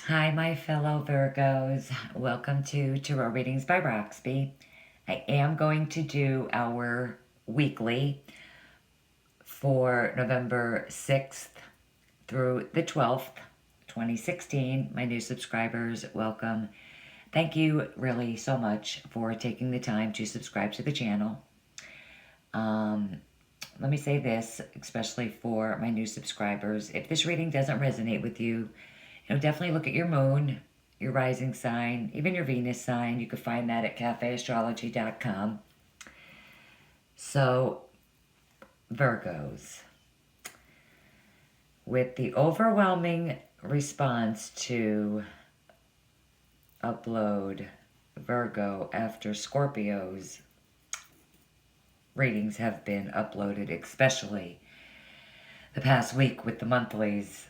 Hi, my fellow Virgos. Welcome to Tarot Readings by Roxby. I am going to do our weekly for November 6th through the 12th, 2016. My new subscribers, welcome. Thank you really so much for taking the time to subscribe to the channel. Let me say this, especially for my new subscribers. If this reading doesn't resonate with you, definitely look at your moon, your rising sign, even your Venus sign. You can find that at cafeastrology.com. So, Virgos, with the overwhelming response to upload Virgo after Scorpio's readings have been uploaded, especially the past week with the monthlies,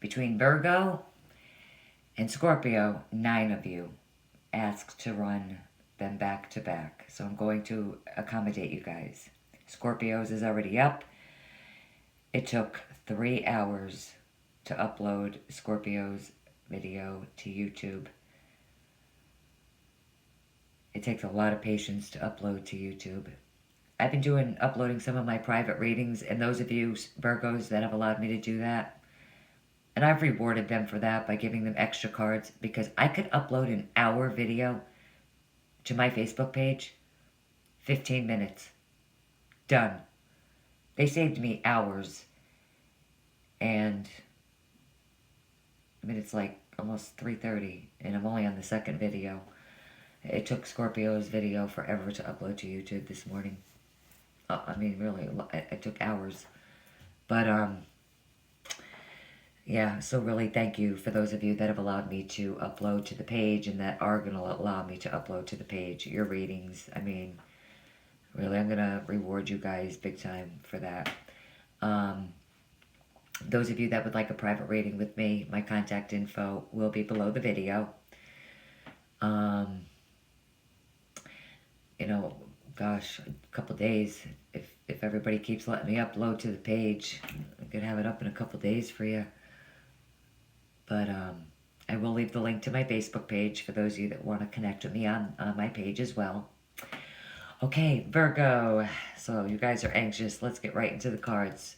between Virgo and Scorpio, 9 of you asked to run them back to back. So I'm going to accommodate you guys. Scorpio's is already up. It took 3 hours to upload Scorpio's video to YouTube. It takes a lot of patience to upload to YouTube. I've been uploading some of my private readings, and those of you Virgos that have allowed me to do that, and I've rewarded them for that by giving them extra cards, because I could upload an hour video to my Facebook page, 15 minutes. Done. They saved me hours. And I mean, it's like almost 3:30, and I'm only on the second video. It took Scorpio's video forever to upload to YouTube this morning. I mean, really, it took hours. But, yeah, so really thank you for those of you that have allowed me to upload to the page and that are going to allow me to upload to the page. Your readings, I mean, really, I'm going to reward you guys big time for that. Those of you that would like a private reading with me, my contact info will be below the video. Gosh, a couple days. If everybody keeps letting me upload to the page, I could have it up in a couple days for you. But I will leave the link to my Facebook page for those of you that want to connect with me on my page as well. Okay, Virgo. So you guys are anxious. Let's get right into the cards.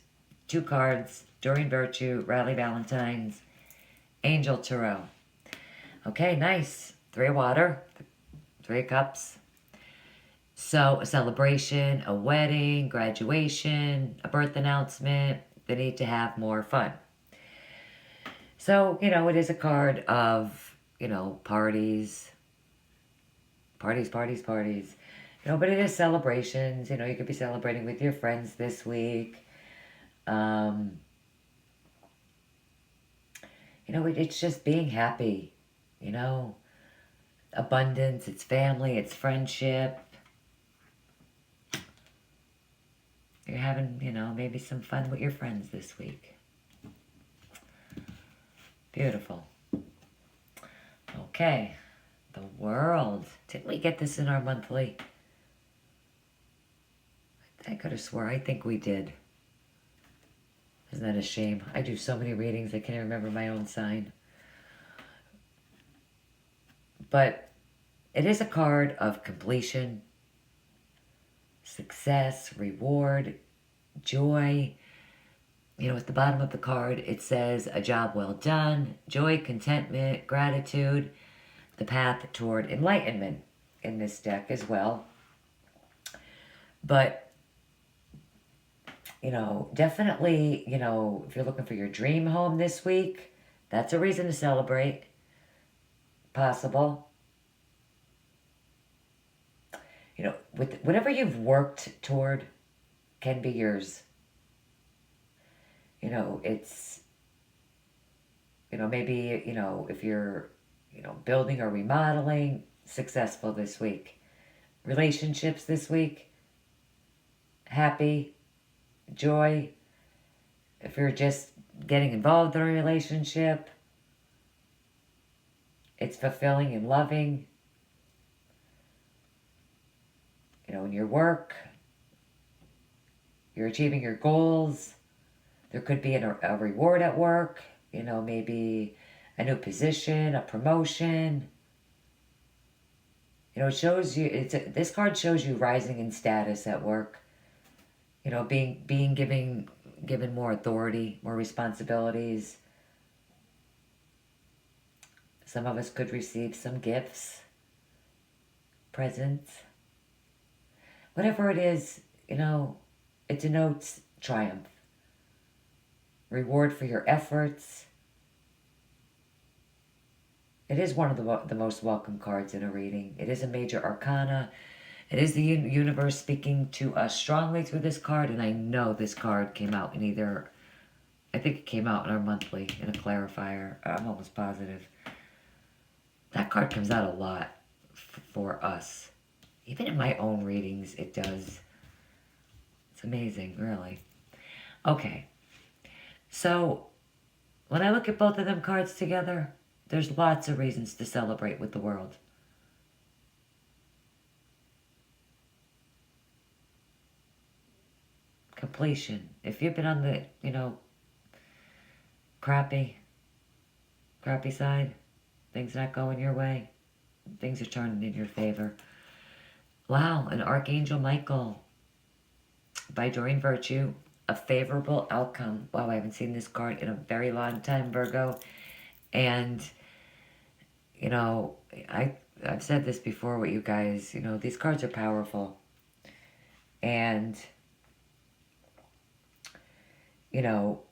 2 cards. Doreen Virtue, Rally Valentine's, Angel Tarot. Okay, nice. 3 of water, 3 of cups. So a celebration, a wedding, graduation, a birth announcement. They need to have more fun. So, it is a card of, parties. Parties. But it is celebrations. You could be celebrating with your friends this week. It's just being happy. Abundance, it's family, it's friendship. You're having, maybe some fun with your friends this week. Beautiful. Okay. The World. Didn't we get this in our monthly? I could have swore. I think we did. Isn't that a shame? I do so many readings, I can't remember my own sign. But it is a card of completion, success, reward, joy. At the bottom of the card, it says, a job well done, joy, contentment, gratitude, the path toward enlightenment in this deck as well. But, definitely, if you're looking for your dream home this week, that's a reason to celebrate. Possible. With whatever you've worked toward can be yours. It's, maybe, if you're, building or remodeling, successful this week. Relationships this week, happy, joy. If you're just getting involved in a relationship, it's fulfilling and loving. In your work, you're achieving your goals. There could be a reward at work. You know, maybe a new position, a promotion. You know, it shows you, this card shows you rising in status at work. You know, being given more authority, more responsibilities. Some of us could receive some gifts, presents. Whatever it is, you know, it denotes triumph, reward for your efforts. It is one of the most welcome cards in a reading. It is a major arcana. It is the universe speaking to us strongly through this card, and I know this card came out in either, I think it came out in our monthly, in a clarifier. I'm almost positive. That card comes out a lot for us. Even in my own readings, it does. It's amazing, really. Okay. So, when I look at both of them cards together, there's lots of reasons to celebrate with the world. Completion. If you've been on the, you know, crappy side, things not going your way, things are turning in your favor. Wow, an Archangel Michael by Doreen Virtue, a favorable outcome. Wow, I haven't seen this card in a very long time, Virgo. And, you know, I've said this before with you guys, you know, these cards are powerful. And, you know,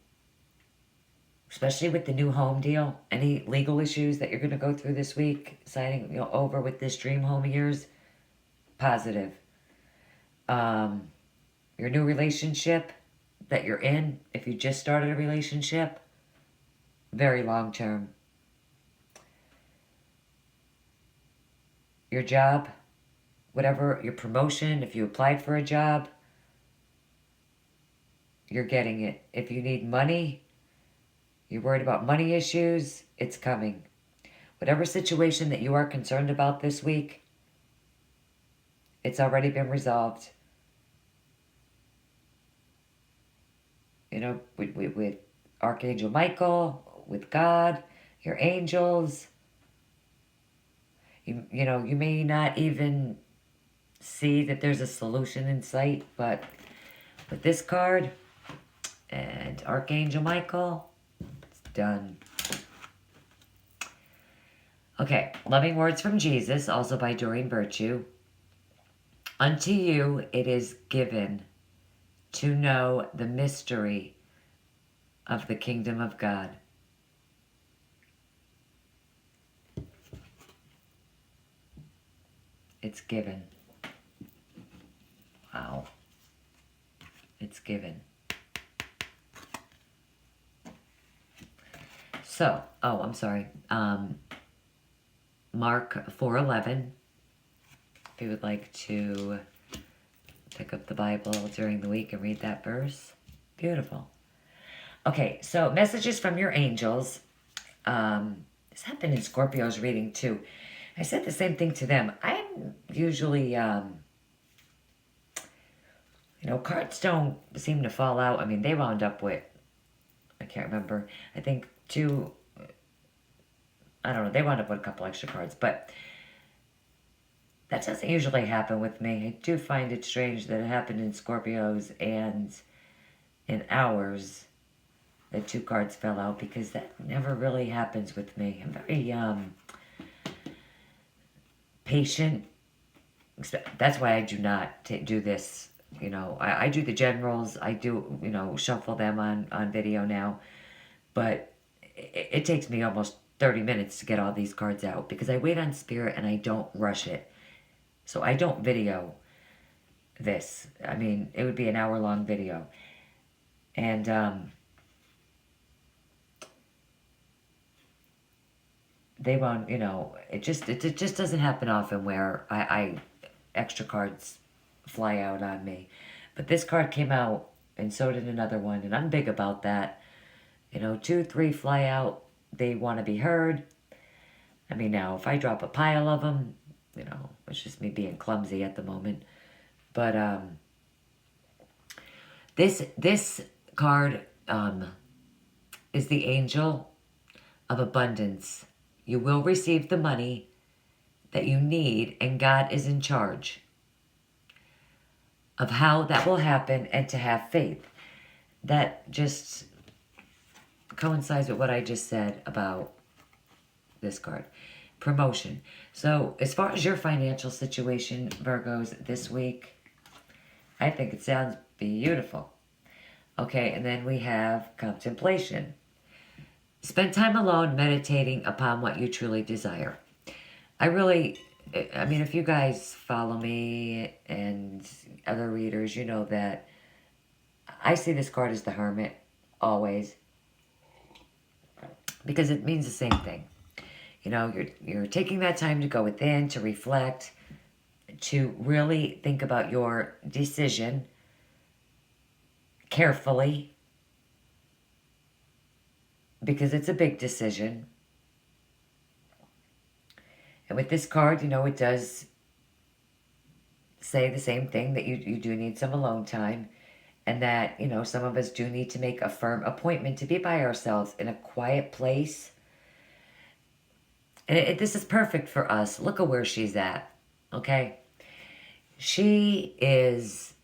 especially with the new home deal, any legal issues that you're going to go through this week, signing, you know, over with this dream home of yours, positive. Your new relationship that you're in, if you just started a relationship, very long term. Your job, whatever, your promotion, if you applied for a job, you're getting it. If you need money, you're worried about money issues, it's coming. Whatever situation that you are concerned about this week, it's already been resolved. You know, with Archangel Michael, with God, your angels. You know, you may not even see that there's a solution in sight, but with this card and Archangel Michael, it's done. Okay, Loving Words from Jesus, also by Doreen Virtue. Unto you it is given to know the mystery of the kingdom of God. It's given. Wow. It's given. So, oh, I'm sorry. Mark 4:11. If you would like to pick up the Bible during the week and read that verse. Beautiful. Okay, so messages from your angels. This happened in Scorpio's reading too. I said the same thing to them. I'm usually, you know, cards don't seem to fall out. I mean, they wound up with, I can't remember, I think two, I don't know, they wound up with a couple extra cards, but that doesn't usually happen with me. I do find it strange that it happened in Scorpio's and in ours that two cards fell out, because that never really happens with me. I'm very patient. That's why I do not do this. You know, I do the generals. I do, you know, shuffle them on video now. But it takes me almost 30 minutes to get all these cards out, because I wait on Spirit and I don't rush it. So I don't video this. I mean, it would be an hour-long video. And they won't, you know, it just doesn't happen often where I extra cards fly out on me. But this card came out, and so did another one, and I'm big about that. You know, 2, 3 fly out. They want to be heard. I mean, now, if I drop a pile of them, you know, it's just me being clumsy at the moment. But this card is the angel of abundance. You will receive the money that you need, and God is in charge of how that will happen, and to have faith. That just coincides with what I just said about this card. Promotion. So as far as your financial situation, Virgos, this week, I think it sounds beautiful. Okay, and then we have contemplation. Spend time alone meditating upon what you truly desire. I mean, if you guys follow me and other readers, you know that I see this card as the Hermit, always. Because it means the same thing. You know, you're taking that time to go within, to reflect, to really think about your decision carefully, because it's a big decision. And with this card, you know, it does say the same thing, that you do need some alone time, and that, you know, some of us do need to make a firm appointment to be by ourselves in a quiet place. And this is perfect for us. Look at where she's at, okay? She is,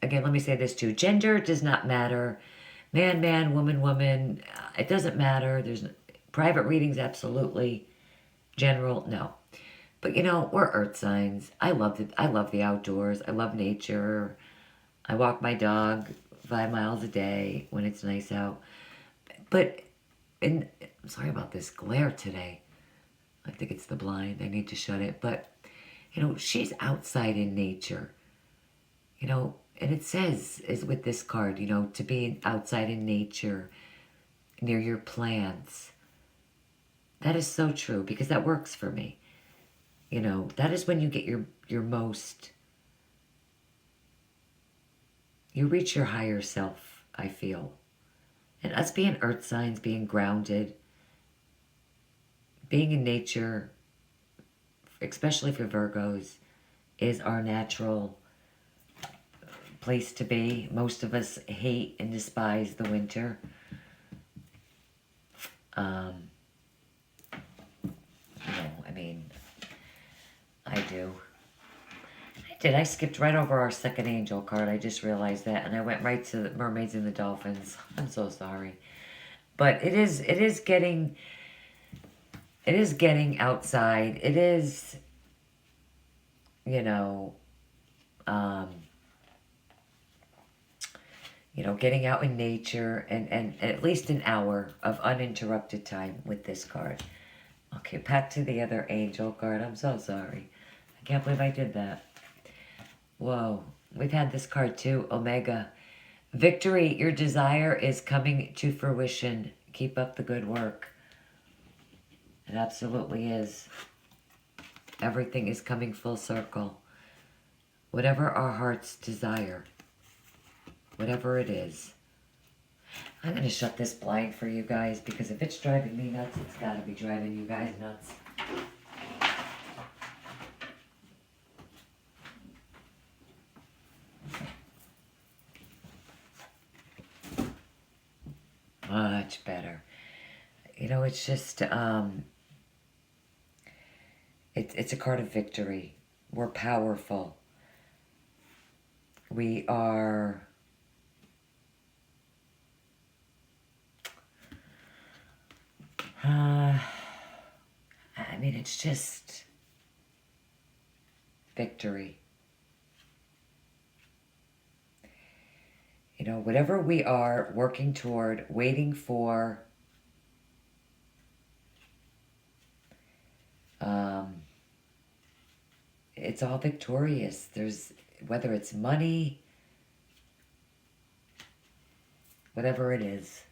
again, let me say this too. Gender does not matter. Man, man, woman, woman. It doesn't matter. There's private readings, absolutely. General, no. But, you know, we're earth signs. I love the outdoors. I love nature. I walk my dog 5 miles a day when it's nice out. But, I'm sorry about this glare today. I think it's the blind. I need to shut it. But, you know, she's outside in nature. You know, and it says, is with this card, you know, to be outside in nature, near your plants. That is so true, because that works for me. You know, that is when you get your most, you reach your higher self, I feel. And us being earth signs, being grounded, being in nature, especially for Virgos, is our natural place to be. Most of us hate and despise the winter. You know, I mean, I do. I skipped right over our second angel card. I just realized that, and I went right to the mermaids and the dolphins. I'm so sorry. But it is getting outside. It is, you know, getting out in nature, and at least an hour of uninterrupted time with this card. Okay, back to the other angel card. I'm so sorry. I can't believe I did that. Whoa. We've had this card too, Omega. Victory, your desire is coming to fruition. Keep up the good work. It absolutely is. Everything is coming full circle. Whatever our hearts desire, whatever it is. I'm going to shut this blind for you guys, because if it's driving me nuts, it's got to be driving you guys nuts. Much better. You know, it's just, it's a card of victory. We're powerful. We are, I mean, it's just victory. You know, whatever we are working toward, waiting for, it's all victorious. There's, whether it's money, whatever it is,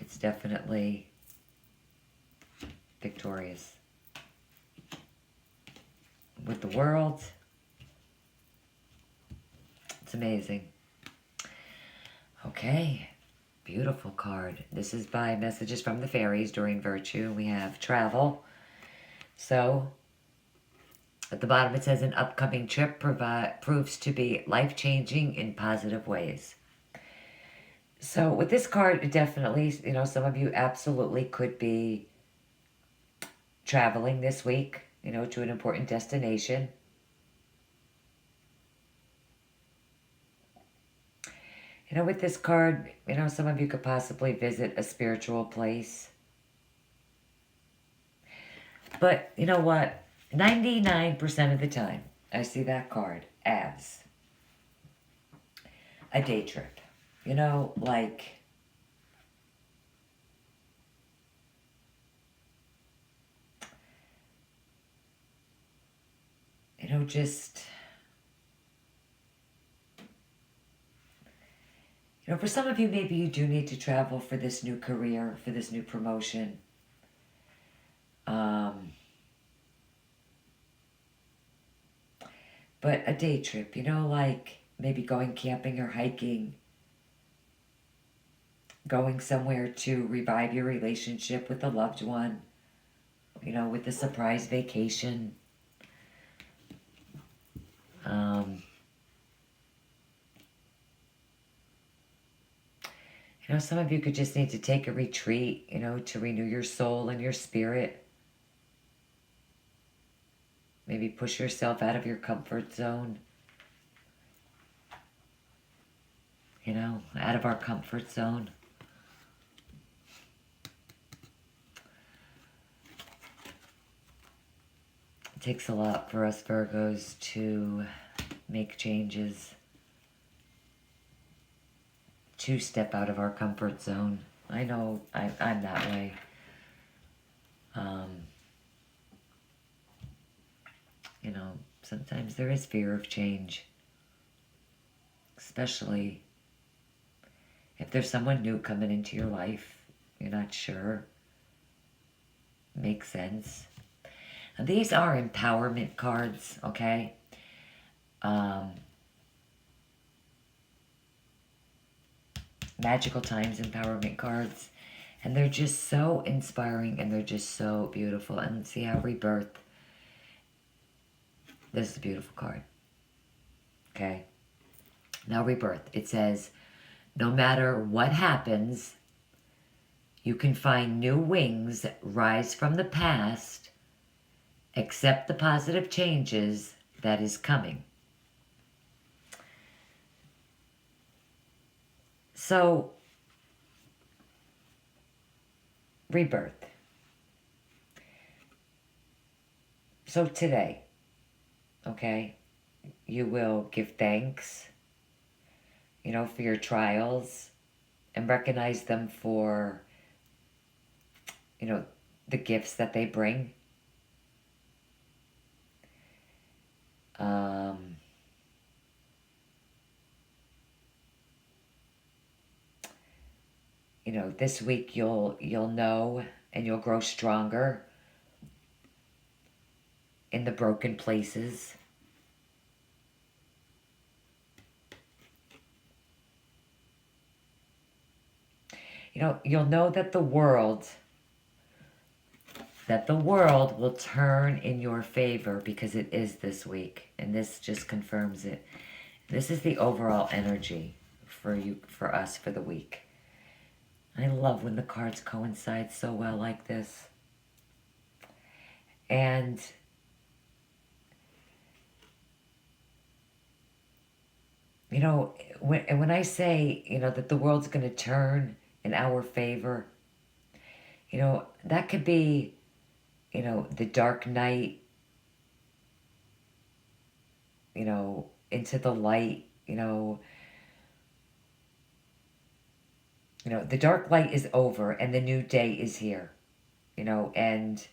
it's definitely victorious. With the world, it's amazing. Okay, beautiful card. This is by Messages from the Fairies during Virtue. We have travel. So, at the bottom it says an upcoming trip proves to be life-changing in positive ways. So with this card, definitely, some of you absolutely could be traveling this week, to an important destination. With this card, some of you could possibly visit a spiritual place. But you know what? 99% of the time, I see that card as a day trip. Like, just, for some of you, maybe you do need to travel for this new career, for this new promotion. But a day trip, like maybe going camping or hiking, going somewhere to revive your relationship with a loved one, with a surprise vacation. Some of you could just need to take a retreat, to renew your soul and your spirit. Maybe push yourself out of your comfort zone. Out of our comfort zone. It takes a lot for us Virgos to make changes, to step out of our comfort zone. I know I'm that way. Sometimes there is fear of change, especially if there's someone new coming into your life, you're not sure. Makes sense. And these are empowerment cards, okay? Magical Times empowerment cards. And they're just so inspiring and they're just so beautiful. And see how Rebirth. This is a beautiful card. Okay? Now Rebirth. It says, no matter what happens, you can find new wings, rise from the past, accept the positive changes that is coming. So, Rebirth. So today, okay, you will give thanks, for your trials and recognize them for, the gifts that they bring. This week you'll know and you'll grow stronger in the broken places. You'll know that the world will turn in your favor because it is this week. And this just confirms it. This is the overall energy for us for the week. I love when the cards coincide so well like this. And when I say, that the world's going to turn in our favor, that could be, the dark night, into the light, the dark light is over and the new day is here, and,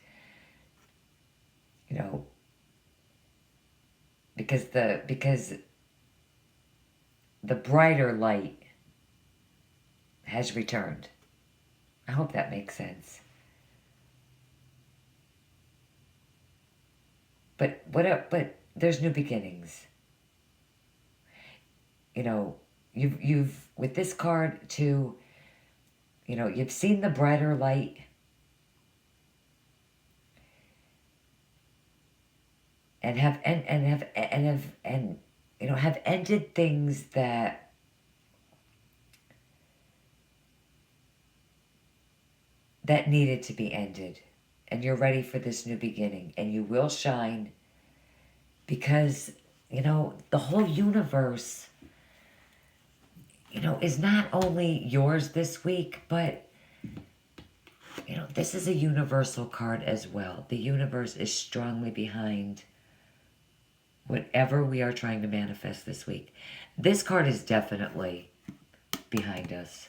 because the brighter light has returned. I hope that makes sense. But there's new beginnings. You've with this card too, you've seen the brighter light. And have ended things that that needed to be ended. And you're ready for this new beginning. And you will shine because, you know, the whole universe, you know, is not only yours this week, but, you know, this is a universal card as well. The universe is strongly behind whatever we are trying to manifest this week. This card is definitely behind us.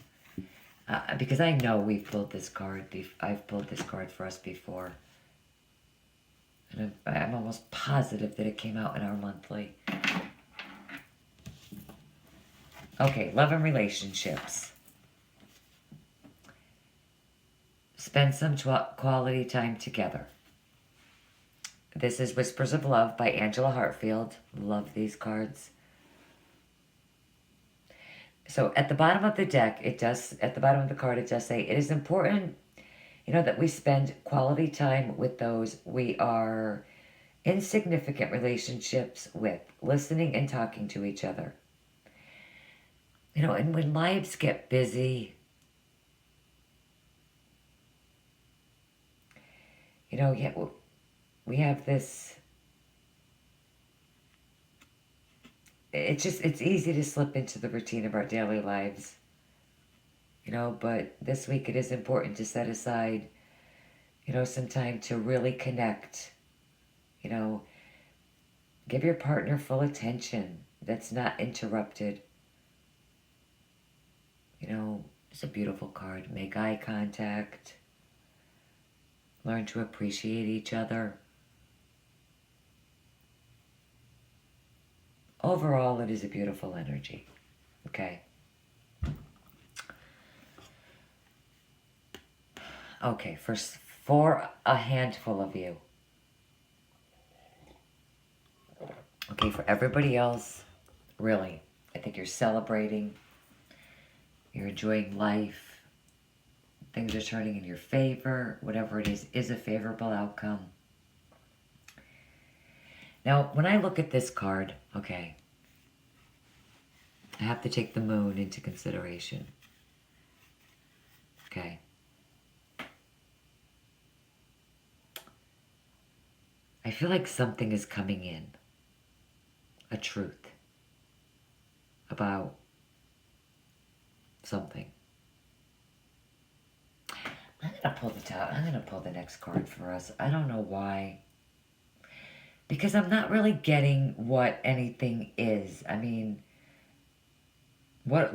Because I know we've pulled this card. I've pulled this card for us before. And I'm almost positive that it came out in our monthly. Okay, love and relationships. Spend some quality time together. This is Whispers of Love by Angela Hartfield. Love these cards. So at the bottom of the deck, at the bottom of the card, it does say, it is important, you know, that we spend quality time with those we are in significant relationships with, listening and talking to each other. You know, and when lives get busy, you know, yeah, we have this, it's easy to slip into the routine of our daily lives, you know, but this week it is important to set aside, you know, some time to really connect, you know, give your partner full attention that's not interrupted. You know, it's a beautiful card. Make eye contact. Learn to appreciate each other. Overall, it is a beautiful energy. Okay. Okay, for a handful of you. Okay, for everybody else, really, I think you're celebrating. You're enjoying life. Things are turning in your favor. Whatever it is a favorable outcome. Now, when I look at this card, okay, I have to take the moon into consideration. Okay. I feel like something is coming in. A truth. About something. I'm going to pull the next card for us. I don't know why. Because I'm not really getting what anything is. I mean, what,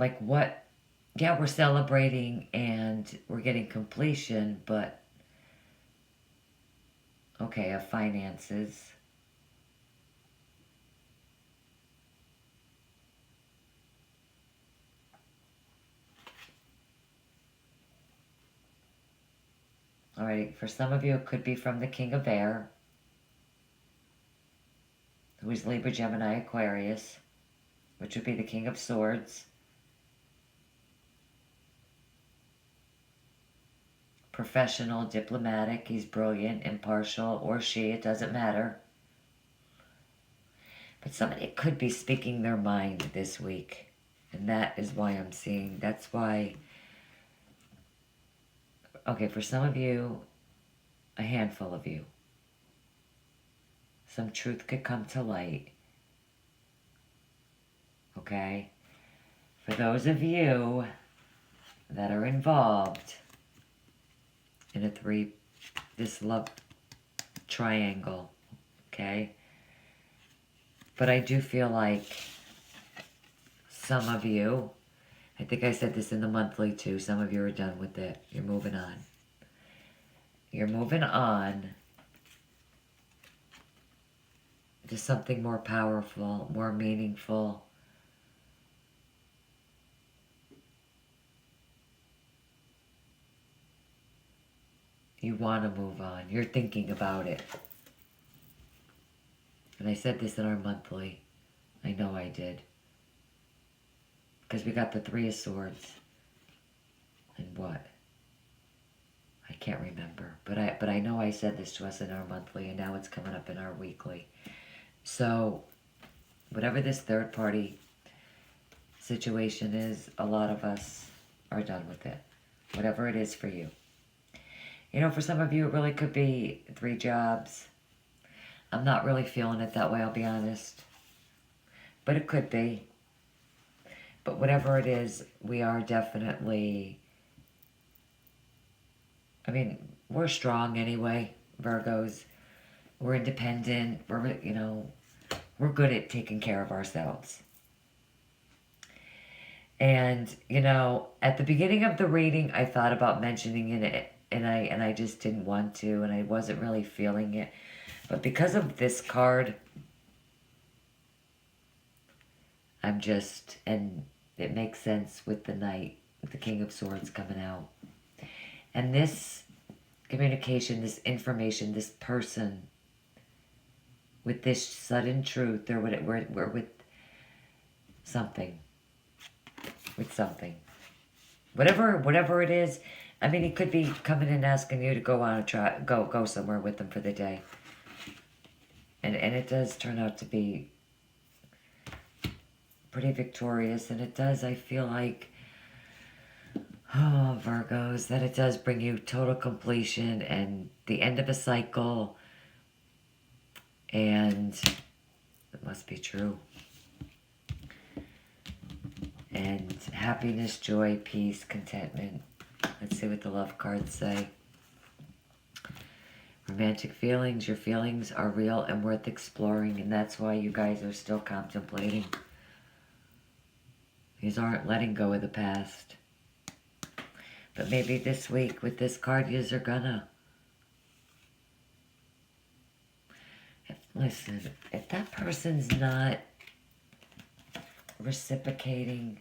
yeah, we're celebrating and we're getting completion, but, okay, of finances. All right, for some of you, it could be from the King of Air, who is Libra, Gemini, Aquarius, which would be the King of Swords. Professional, diplomatic, he's brilliant, impartial, or she, it doesn't matter. But somebody could be speaking their mind this week. And that is why I'm seeing, that's why, okay, for some of you, a handful of you, some truth could come to light. Okay? For those of you that are involved in this love triangle, okay? But I do feel like some of you, I think I said this in the monthly too, some of you are done with it. You're moving on. You're moving on to something more powerful, more meaningful. You want to move on. You're thinking about it. And I said this in our monthly. I know I did. Because we got the Three of Swords. And what? I can't remember. But I know I said this to us in our monthly, and now it's coming up in our weekly. So, whatever this third party situation is, a lot of us are done with it. Whatever it is for you. You know, for some of you, it really could be 3 jobs. I'm not really feeling it that way, I'll be honest. But it could be. But whatever it is, we are definitely... I mean, we're strong anyway, Virgos. We're independent. We're, you know, we're good at taking care of ourselves. And, you know, at the beginning of the reading, I thought about mentioning it, and I just didn't want to, and I wasn't really feeling it. But because of this card, I'm just, and it makes sense with the Knight, with the King of Swords coming out. And this communication, this information, this person, with this sudden truth, or we're with something. With something. Whatever it is. I mean, he could be coming and asking you to go on a go somewhere with him for the day. And it does turn out to be pretty victorious, and it does, I feel like, oh, Virgos, that it does bring you total completion and the end of a cycle, and it must be true. And happiness, joy, peace, contentment. Let's see what the love cards say. Romantic feelings. Your feelings are real and worth exploring, and that's why you guys are still contemplating. These aren't letting go of the past. But maybe this week with this card, yous are gonna. Listen, if that person's not reciprocating,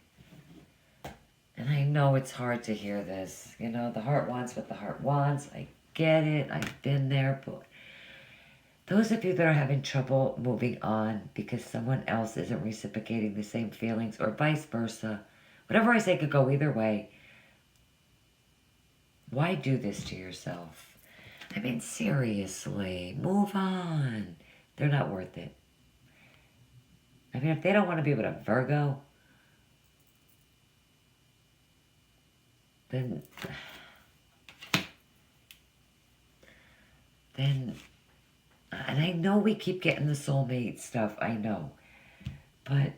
and I know it's hard to hear this, you know, the heart wants what the heart wants. I get it. I've been there. But those of you that are having trouble moving on because someone else isn't reciprocating the same feelings, or vice versa, whatever I say could go either way. Why do this to yourself? I mean, seriously, move on. They're not worth it. I mean, if they don't want to be with a Virgo, then, and I know we keep getting the soulmate stuff, I know, but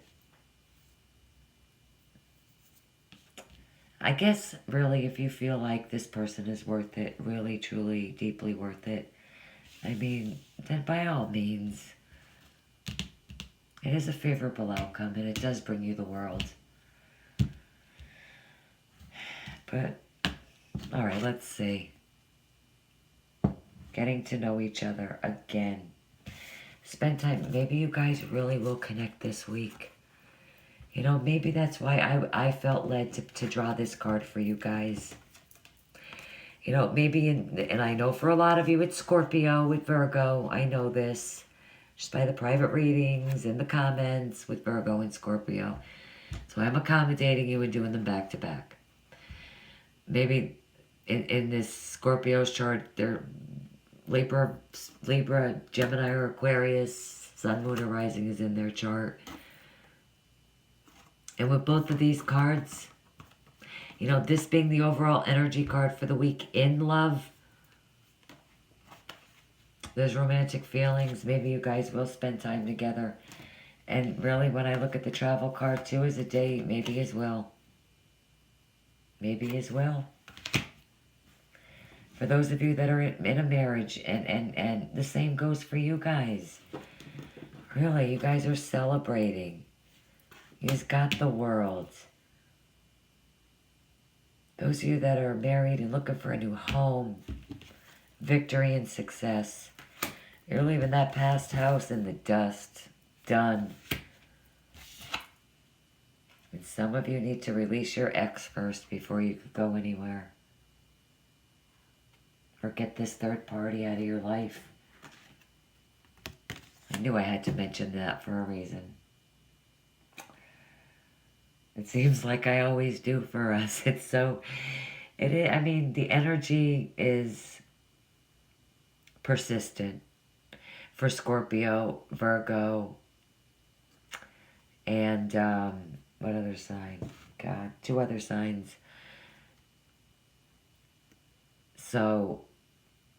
I guess really if you feel like this person is worth it, really, truly, deeply worth it, I mean, then by all means, it is a favorable outcome, and it does bring you the world. But, alright, let's see. Getting to know each other again. Spend time. Maybe you guys really will connect this week. You know, maybe that's why I felt led to draw this card for you guys. You know, maybe, and I know for a lot of you it's Scorpio with Virgo. I know this. Just by the private readings and the comments with Virgo and Scorpio. So I'm accommodating you and doing them back to back. Maybe in this Scorpio's chart, they're Libra, Gemini, or Aquarius. Sun, Moon, or Rising is in their chart. And with both of these cards, you know, this being the overall energy card for the week in love, there's romantic feelings. Maybe you guys will spend time together. And really, when I look at the travel card too, as a date, maybe as well. Maybe as well. For those of you that are in a marriage, and the same goes for you guys. Really, you guys are celebrating. You've got the world. Those of you that are married and looking for a new home, victory and success. You're leaving that past house in the dust. Done. And some of you need to release your ex first before you could go anywhere. Or get this third party out of your life. I knew I had to mention that for a reason. It seems like I always do for us. It's so... It is, I mean, the energy is persistent for Scorpio, Virgo, and what other sign? God, 2 other signs. So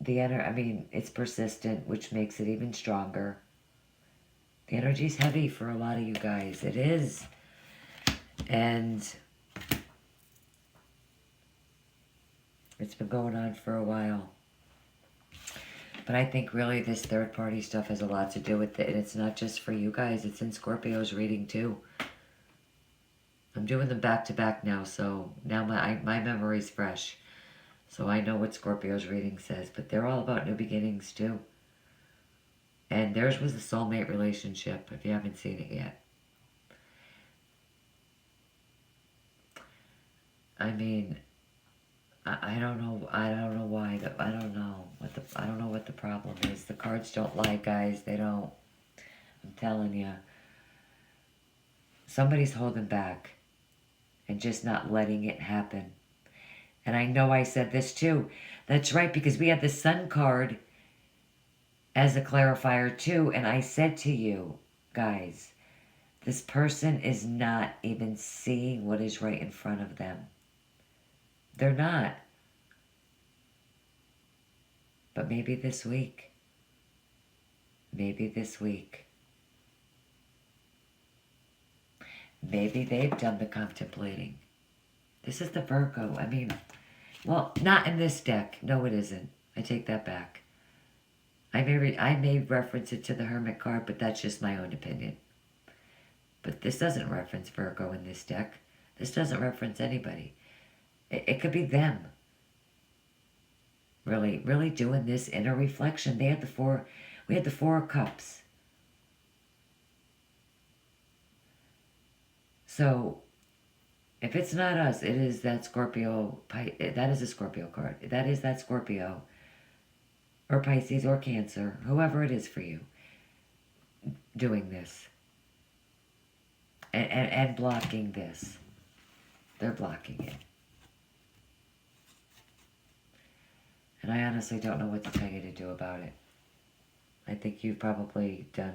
I mean, it's persistent, which makes it even stronger. The energy's heavy for a lot of you guys. It is. And it's been going on for a while. But I think really this third party stuff has a lot to do with it. And it's not just for you guys. It's in Scorpio's reading too. I'm doing them back to back now. So now my memory's fresh. So I know what Scorpio's reading says. But they're all about new beginnings too. And theirs was a soulmate relationship, if you haven't seen it yet. I mean, I don't know. I don't know why. I don't know what the problem is. The cards don't lie, guys. They don't. I'm telling you. Somebody's holding back and just not letting it happen. And I know I said this too. That's right, because we had the Sun card as a clarifier too, and I said to you guys, this person is not even seeing what is right in front of them. They're not. But maybe this week. Maybe this week. Maybe they've done the contemplating. This is the Virgo. I mean, well, not in this deck. No, it isn't. I take that back. I may reference it to the Hermit card, but that's just my own opinion. But this doesn't reference Virgo in this deck. This doesn't reference anybody. It could be them. Really doing this inner reflection. We had the Four of Cups. So, if it's not us, it is that Scorpio. That is a Scorpio card. That is that Scorpio. Or Pisces or Cancer. Whoever it is for you. Doing this. And blocking this. They're blocking it. And I honestly don't know what to tell you to do about it. I think you've probably done.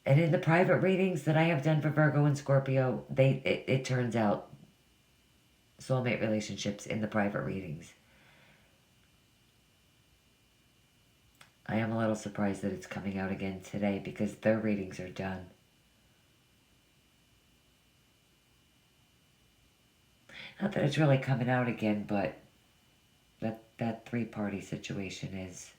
And in the private readings that I have done for Virgo and Scorpio, it turns out soulmate relationships in the private readings. I am a little surprised that it's coming out again today because their readings are done. Not that it's really coming out again, but that three-party situation is.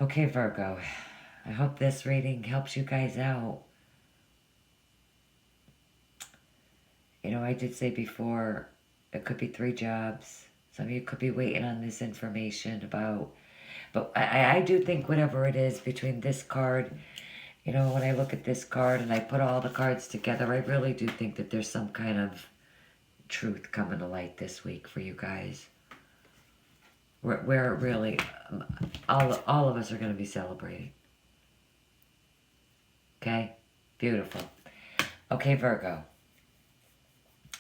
Okay, Virgo. I hope this reading helps you guys out. You know, I did say before, it could be 3 jobs. Some of you could be waiting on this information about. But I do think whatever it is between this card, you know, when I look at this card and I put all the cards together, I really do think that there's some kind of truth coming to light this week for you guys. Where really, all of us are going to be celebrating. Okay? Beautiful. Okay, Virgo.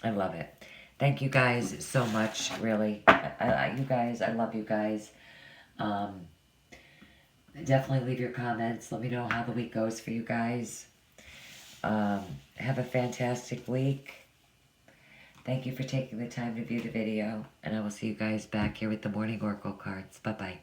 I love it. Thank you guys so much, really. You guys, I love you guys. Definitely leave your comments. Let me know how the week goes for you guys. Have a fantastic week. Thank you for taking the time to view the video. And I will see you guys back here with the Morning Oracle cards. Bye-bye.